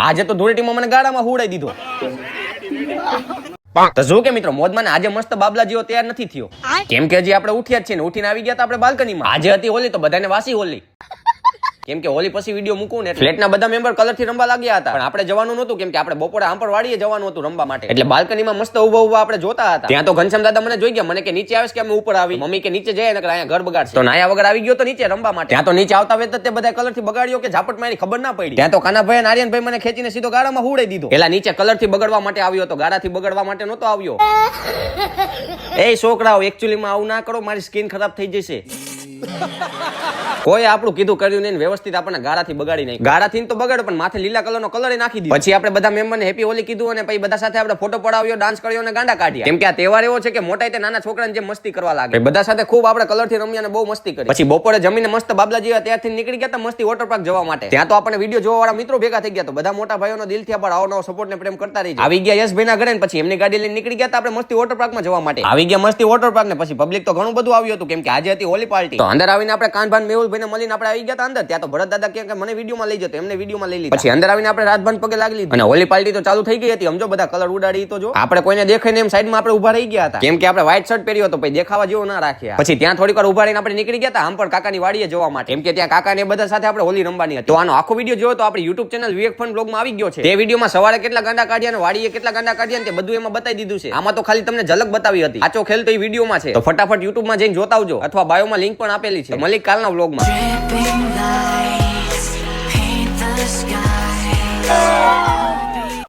આજે તો ધૂળેટીમાં મને ગાડામાં હુડાઈ દીધો. તો જો કે મિત્રો મોજમાં આજે મસ્ત બાબલા જેવો તૈયાર નથી થયો, કેમ કે હજી આપણે ઉઠ્યા જ છે ને ઉઠીને આવી ગયા આપણે બાલ્કનીમાં. આજે હતી હોલી તો બધાને વાસી હોલી, કેમ કે હોલી પછી વિડીયો મૂકું ને ફ્લેટના બધા મેમ્બર કલર થી રમવા લાગ્યા હતા, પણ આપણે જવાનું નહોતું કેમ કે આપણે બપોરે આંપર વાડીએ જવાનું હતું રમવા માટે. એટલે બાલ્કનીમાં મસ્ત ઉભા આપણે જોતા હતા. ત્યાં તો ઘનશ્યામ દાદા મને જોઈ ગયા, મને કે નીચે આવેશ કે અમે ઉપર આવી. મમ્મી કે નીચે જાય ને અહીંયા ઘર બગાડશે, તો નાયા વગર આવી ગયો તો નીચે રમવા માટે. ત્યાં તો નીચે આવતા વેત તે બધા કલર થી બગાડ્યો કે ઝાપટ મારી ખબર ના પડી. ત્યાં તો કાનાભાઈ અને આર્યનભાઈ મને ખેંચીને સીધો ગાડામાં હુડાઈ દીધો. પેલા નીચે કલર થી બગડવા માટે આવ્યો તો ગાડાથી બગડવા માટે નહોતો આવ્યો. એ છોકરાઓ એકચ્યુઅલી માં આવું ના કરો, મારી સ્કિન ખરાબ થઈ જશે. કોઈ આપણું કીધું કર્યું નહીં, વ્યવસ્થિત આપણને ગાળાથી બગાડી નહીં. ગાળાથી તો બગાડ્યો પણ માથે લીલા કલરનો કલર નાખી દીધો. પછી આપણે બધા મેમ્બરને હેપી હોલી કીધું અને પછી બધા સાથે આપણે ફોટો પડાવ્યો, ડાન્સ કર્યો અને ગાંડા કાઢ્યા. કેમ કે આ તહેવાર એવો છે કે મોટા તે નાના છોકરાને જે મસ્તી કરવા લાગે. બધા સાથે ખૂબ આપણે કલરથી રમ્યા અને બહુ મસ્તી કરી. પછી બપોરે જમીને મસ્ત બાબલા જેવા ત્યારથી નીકળી ગયા હતા મસ્તી વોટર પાર્ક જવા માટે. ત્યાં તો આપણે વિડીયો જોવા વાળા મિત્રો ભેગા થઈ ગયા. તો બધા મોટા ભાઈઓનો દિલથી આપણે આવો નવો સપોર્ટ ને પ્રેમ કરતા રહીએ. આવી ગયા યશભાઈ ના ઘરે, પછી એમની ગાડી લઈને નીકળી ગયા હતા આપણે મસ્તી વોટર પાર્કમાં જવા માટે. આવી ગયા મસ્તી વોટર પાર્ક ને પછી પબ્લિક તો ઘણું બધું આવ્યું હતું કેમ કે આજે હતી હોલી પાર્ટી. તો અંદર આવીને આપણે કાનભાન મેહુલભાઈને મળીને આપણે આવી ગયા અંદર. ત્યાં તો ભરત દાદા કે મને વિડીયોમાં લઈ જતો, એમને વિડીયોમાં લઈ લીધા. પછી અંદર આવીને આપણે રાતભાન પગે લાગી લીધી અને હોલી પાર્ટી તો ચાલુ થઈ ગઈ હતી. સમજો બધા કલર ઉડાડી તો જો આપણે કોઈને દેખાય ને એમ સાઈડમાં આપણે ઉભા રહી ગયા હતા કેમ કે આપણે વ્હાઈટ શર્ટ પહેર્યો હતો, પછી દેખાવા જેવો ના રાખ્યા. પછી ત્યાં થોડીક વાર ઉભા રહીને આપણે નીકળી ગયા હતા આમ પણ કાકાની વાડીએ જવા માટે, કેમ કે ત્યાં કાકા ને બધા સાથે આપણે હોલી રમવાની હતી. તો આનો આખો વિડીયો જોયો તો આપણી YouTube ચેનલ વિવેક ફન બ્લોગમાં આવી ગયો છે. તે વિડીયોમાં સવારે કેટલા ગાંડા કાઢ્યા અને વાડીએ કેટલા ગાંડા કાઢ્યા ને તે બધું એમાં બતાવી દીધું છે. આમાં તો ખાલી તમને ઝલક બતાવી હતી, આચો ખેલ તો એ વિડીયોમાં છે. તો ફટાફટ YouTube માં જઈને જોતા આવજો, અથવા બાયોમાં લિંક પણ આપેલી છે. મલિક કાલના વ્લોગમાં.